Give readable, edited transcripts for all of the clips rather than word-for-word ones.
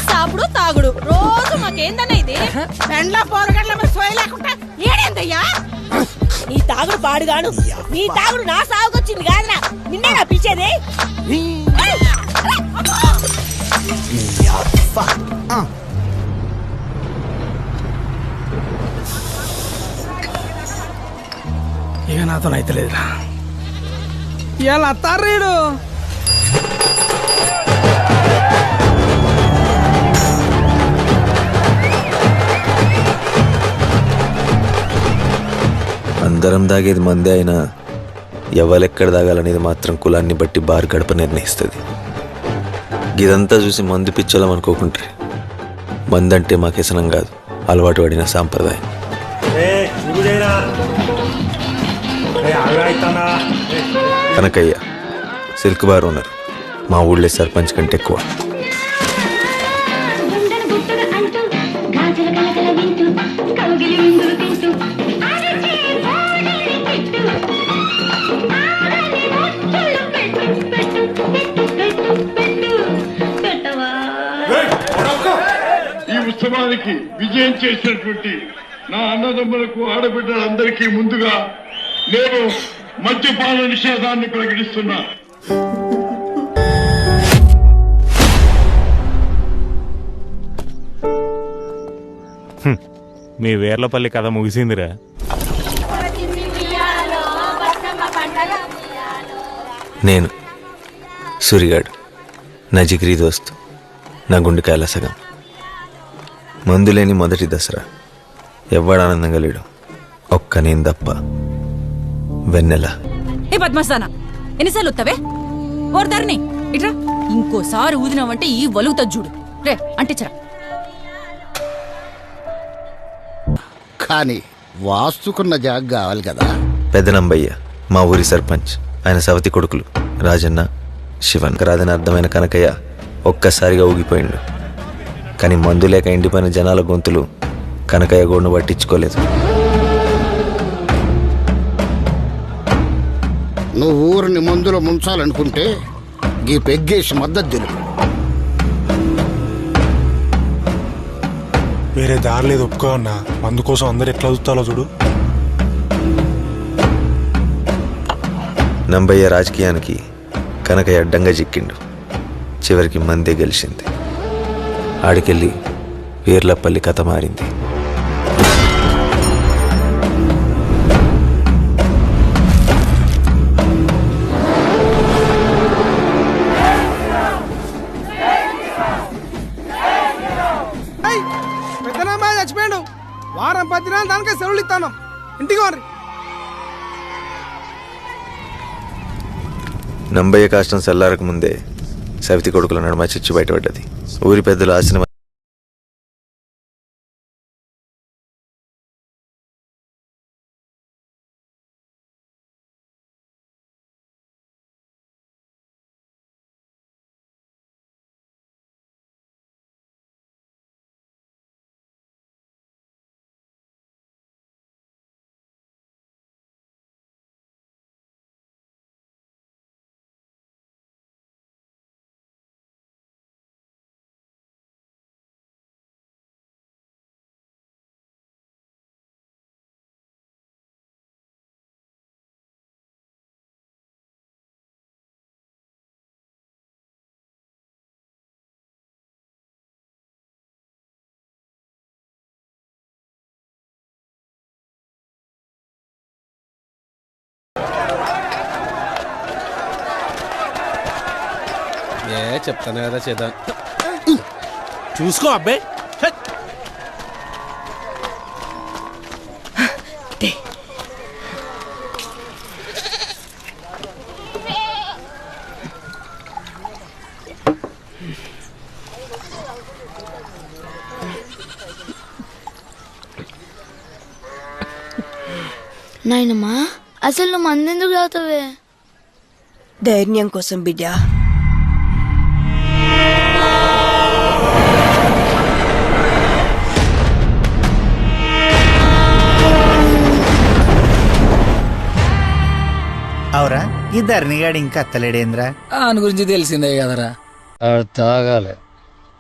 సాపుడు తాగుడు రోజు మాకేందన్నా ఇది పెండ్ల పోరగడ్ల మీద సోయ లేకుండా ఏడేందయ్యా నీ తాగుడు పాడుగాను నీ తాగుడు నా సాగుకొచ్చింది కాదురా నిన్నే నా పిచ్చేది ఇక నాతో అయితే లేదురా ఇవాళ అత్తారీడు అందరం దాగేది మందే అయినా ఎవరెక్కడ దాగాలనేది మాత్రం కులాన్ని బట్టి బార్ గడప నిర్ణయిస్తుంది. ఇదంతా చూసి మందు పిచ్చోళం అనుకోకుంటే మందంటే మా వ్యసనం కాదు, అలవాటు పడిన సాంప్రదాయం. కనకయ్య సిల్క్ బార్ ఓనర్, మా ఊళ్ళో సర్పంచ్ కంటే ఎక్కువ. ఈ ఉత్సవానికి విజయం చేసినటువంటి నా అన్నదమ్ములకు ఆడబిడ్డలందరికీ ముందుగా నేను మద్యపాన నిషేధాన్ని ప్రకటిస్తున్నా. మీ వేర్లపల్లి కథ ముగిసిందిరా. నేను సూరిగాడు, నా జిగిరి దోస్తు, నా గుండెకాయల సగం. మందులేని మొదటి దసరా, ఎవ్వడు ఆనందంగా లేడు, ఒక్క నేను తప్ప. వెన్నెల ఏ పద్మస్థాన ఎన్నిసార్లు వస్తావే ఓర్దారిని ఇట్రా ఇంకోసారి ఊదినావంటే ఈ వలుగుతా చూడు రే అంటించరా. కానీ వాస్తుకున్న జాగ కావాలి కదా. పెద్దనంబయ్య మా ఊరి సర్పంచ్, ఆయన సవతి కొడుకులు రాజన్న, శివన్. రాదని అర్థమైన కనకయ్య ఒక్కసారిగా ఊగిపోయిండు. కానీ మందు లేక ఎండిపోయిన జనాల గొంతులు కనకయ్య గోడును పట్టించుకోలేదు. నువ్వు ఊరిని మందులో ముంచాలనుకుంటే గీ పెగ్గేసి మద్దతు తెలుపు. వేరే దారి లేదు, ఒప్పుకో అన్నా. మందు కోసం అందరు ఎట్లా చూస్తాలో చూడు. నంబయ్య రాజకీయానికి కనకయ్య అడ్డంగా చిక్కిండు. చివరికి మందే గెలిచింది. ఆడికెళ్ళి వీర్లపల్లి కథ మారింది. పెద్దనామా చచ్చిపోయాడు. వారం 10 దినాలు దానికే సెలవులు ఇస్తాను. ఇంటికి వారి నంబయ్య కాష్టం చల్లారక ముందే సవితి కొడుకుల నడుమ చిచ్చు బయటపడ్డది. ఊరి పెద్దలు ఆశీర్వాదం చెప్తాను కదా చేద్దాం. చూసుకో అబ్బాయి. నాయనమ్మా అసలు నువ్వు మందెందుకు తాగుతావే? ధైర్యం కోసం బిడ్డ. అవురా ఈ ధరణిగాడు ఇంకా అత్తలేడేంద్రా? ఆయన గురించి తెలిసిందే కదరా. తాగాలి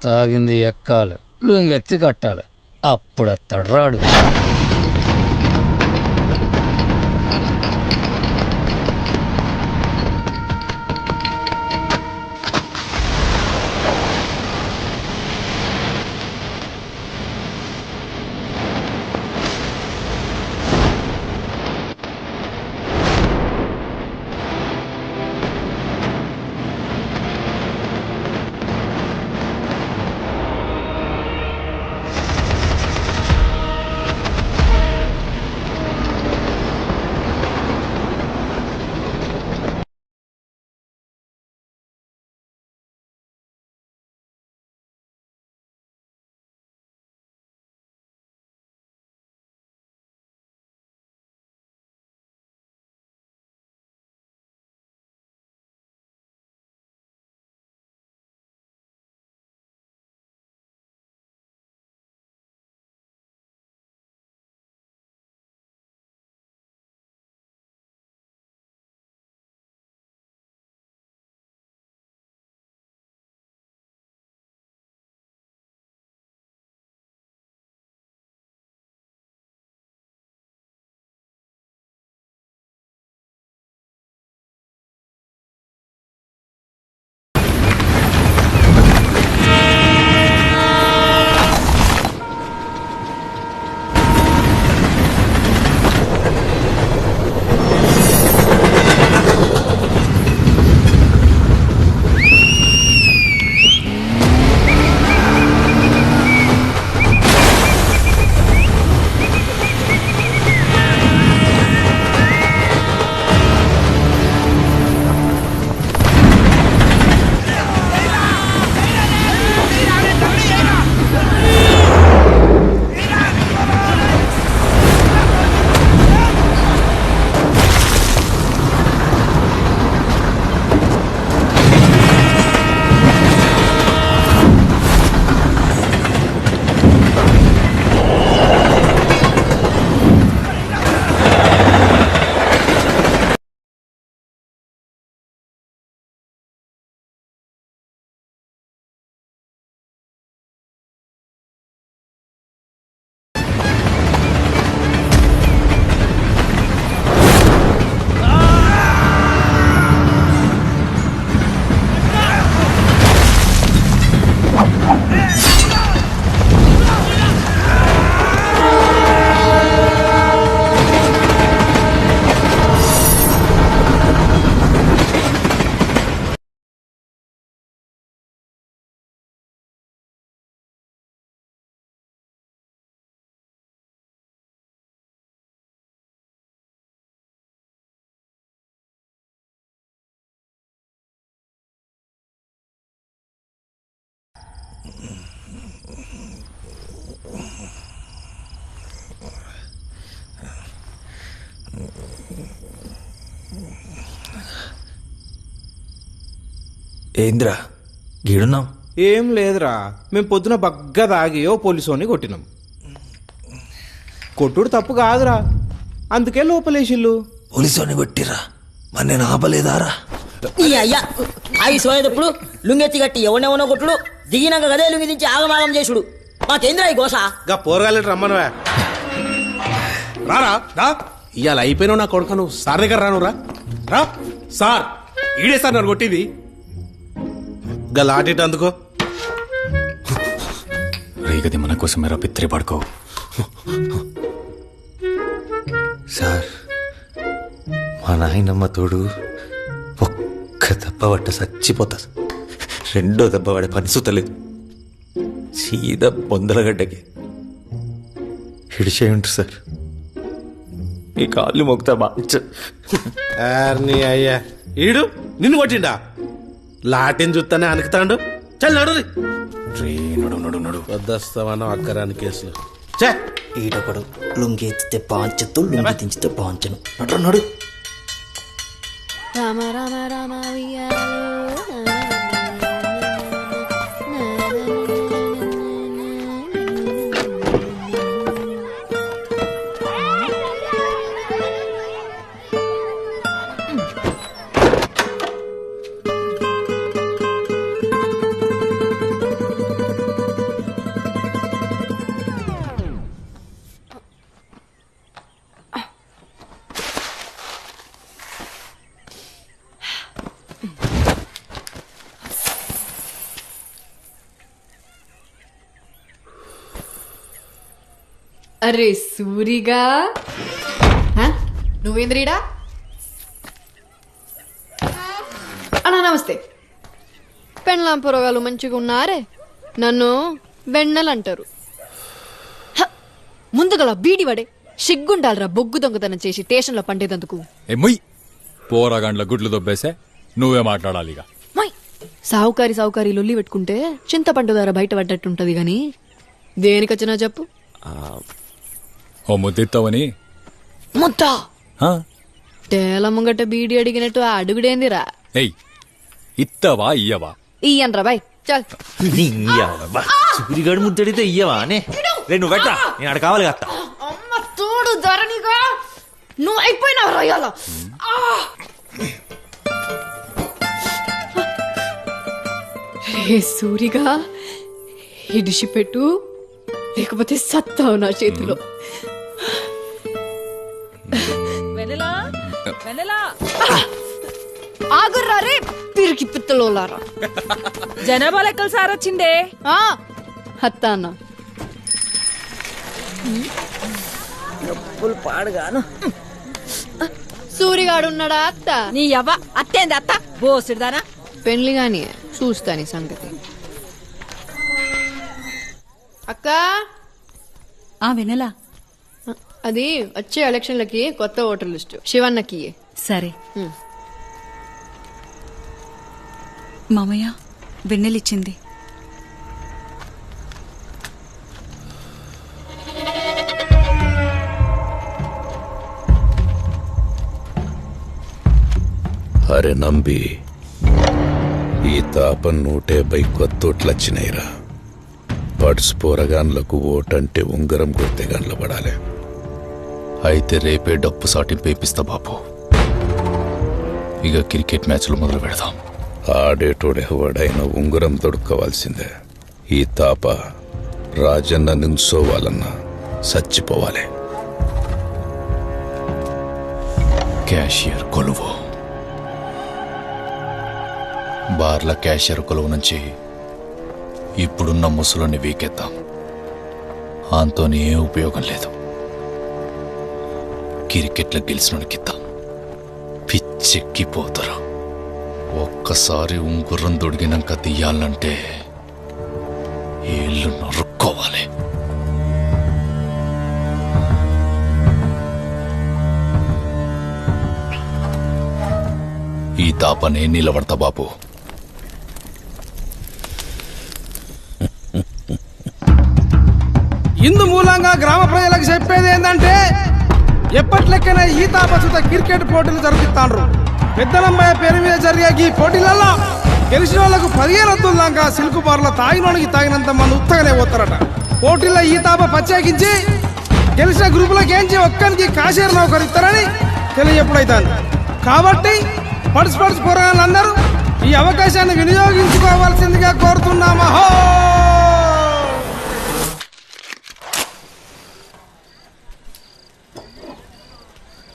తాగింది ఎక్కాలి లుంగెత్తి కట్టాలి అప్పుడు అత్తడు రాడు. ఏంద్రా గీడున్నాం? ఏం లేదురా, మేము పొద్దున బగ్గా తాగి ఓ పోలీసోని కొట్టినాం. కొట్టుడు తప్పు కాదురా, అందుకే లోపలేసిల్లు. పోలీసుని కొట్టిరా, మరి నేను ఆపలేదారా? ఈ అయ్యా అవి సోయేటప్పుడు లుంగెత్తి కట్టి ఎవడెవనో కొట్టుడు, దిగినాక గదే లుంగి దించి ఆగమాగం చేసుడు. మాకేంద్రా ఈ గోస? గా పోరగాలి రమ్మనవా? రారా రా, ఇవాళ అయిపోయినావు నా కొడుకు. నువ్వు సార్ దగ్గర రాను రా. రా సార్, ఈడే సార్ నన్ను కొట్టింది. గా లాటేట అందుకో. రేగది మన కోసం మేరా పిత్రి పడుకో. సార్, మా నాయనమ్మ తోడు ఒక్క దెబ్బ పట్ట చచ్చిపోతా. రెండో దెబ్బ పడే పనిసుతలేదు. సీదా బొందలగడ్డకి హిడిచే ఉంటుంది సార్. ఈ కాళ్ళు మొక్కుతా బాగా. అయ్యా ఈడు నిన్ను కొట్టిండా? లాటిని చూస్తానే అనుకుతాడు. చల్ నడు నడు నడు నడు వద్దస్తామన్నా అక్కరాని కేసులు. ఈడొకడు లుంగి ఎత్తితే పాంచతో లుంగి దించితే పాంచను. నడు నడు. రామ రామ రామ అరే సూరిగా నువ్వేంద్రీడా అన్నా నమస్తే. పెండ్లాం పొరగాలు మంచిగా ఉన్నారే, నన్ను వెన్నెలు అంటారు. ముందుగల బీడి వడే సిగ్గుండాలరా బొగ్గు దొంగతనం చేసి స్టేషన్లో పండేదందుకు. మొయ్ పోరాగాండ్ల గుడ్లు దొబ్బేసే నువ్వే మాట్లాడాలి ఇక. సావుకారి లొల్లి పెట్టుకుంటే చింతపండు ధర బయట పడ్డట్టుంటది గాని దేనికొచ్చినా చెప్పు. ఓ ముద్దిస్తావని ముద్ద తేల ముంగట బీడి అడిగినట్టు అడుగుడేందిరా. ఎయ్ ఇత్తవా ఇయ్యవా? ఇయ్యన్రా బాయ్ చల్. సూరిగాడు ముద్దడితే ఇయ్యవా అనే నువ్వు పెట్టా నేను అక్కడ కావాలి కదా. అమ్మ తోడు ధరణిగా నువ్వు అయిపోయినావు రొయ్యాల. రే సూరిగా ఇడిసి పెట్టు, లేకపోతే సత్తావు నా చేతిలో. ఆగుర్రా రే పిరికి పిత్తలోలారా. జనాభా లెక్కలు సార్ వచ్చిందే. అత్త అన్న పాడుగాను. సూరిగాడున్నాడా అత్త? నీ అవ్వ అత్తేంది అత్త బోసుడుదానా. పెళ్లి గాని చూస్తాని సంగతి. అక్క వెనెలా అది వచ్చే ఎలక్షన్లకి కొత్త ఓటర్ లిస్టు శివన్నకి. సరే మామయ్య వెన్నెలిచ్చింది. అరే నంబి ఈ తాప 150 కొత్తోట్లొచ్చినాయిరా. పడుసు పోరగాన్లకు ఓటంటే ఉంగరం కొడితే గన్ల పడాలి. అయితే రేపే డప్పు సాటింపు వేపిస్తా బాపు. ఇక క్రికెట్ మ్యాచ్లు మొదలు పెడదాం. ఆడేటోడెవడైనా ఉంగరం దొడుక్కోవాల్సిందే. ఈ తాప రాజన్న నించోవాలన్నా చచ్చిపోవాలి. క్యాషియర్ కొలువు బార్ల క్యాషియర్ కొలువు నుంచి ఇప్పుడున్న ముసలుని వీకెత్తాం. ఆంతోని ఏ ఉపయోగం లేదు. క్రికెట్లో గెలిచినోనికిద్దాం. పిచ్చెక్కిపోతారు. ఒక్కసారి ఉంగుర్రం దొడిగినాక తీయాలంటే ఏళ్ళు నరుక్కోవాలి. ఈ తాపనే నిలబడతా బాపు. ఇందు మూలంగా గ్రామ ప్రజలకు చెప్పేది ఏంటంటే ఎప్పట్లెక్కనే ఈ తాపసుత క్రికెట్ పోటీలు జరుపుతాండ్రు. పెద్దలమ్మాయి పేరు మీద జరిగే ఈ పోటీలలో గెలిచిన వాళ్ళకు 15 వద్దుల దాకా సిల్క్ బార్లో తాగినోనికి తాగినంత మంది ఉత్తగానే పోతారట. పోటీల్లో ఈ తాప ప్రత్యేకించి గెలిచిన గ్రూపులకు ఏంచి ఒక్కరికి కాషేరు నౌకరు ఇస్తారని తెలియజెప్పుడైతాను. కాబట్టి పడుసు పోరాళ్ళందరూ ఈ అవకాశాన్ని వినియోగించుకోవాల్సిందిగా కోరుతున్నామా.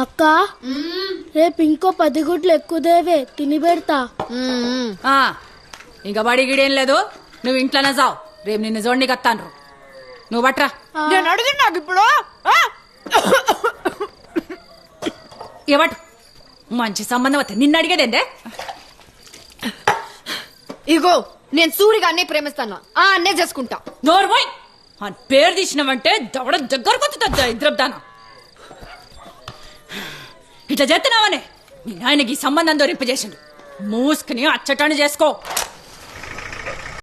అక్క రేపు ఇంకో 10 గుడ్లు ఎక్కువదేవే తిని పెడతా. ఇంకా బడి గిడేం లేదు, నువ్వు ఇంట్లోనే జావు. రేపు నిన్ను జోడికి వస్తాను. నువ్వు బట్రా. నేను అడిగి నాకు ఇప్పుడు ఇవ్వటు మంచి సంబంధం వస్తే నిన్ను అడిగేదేంటే. ఇగో నేను సూరిగా అన్నే ప్రేమిస్తాను, అన్నే చేసుకుంటా. నోర్మోయ్ అని పేరు తీసినావంటే దవడ దగ్గరకు వస్తుందా ఇద్దరుదానా. ఇట్లా చేస్తున్నావనే మీ నాయనకి సంబంధం దొరింపజేసిండు. మూసుకుని అచ్చటాన్ని చేసుకో.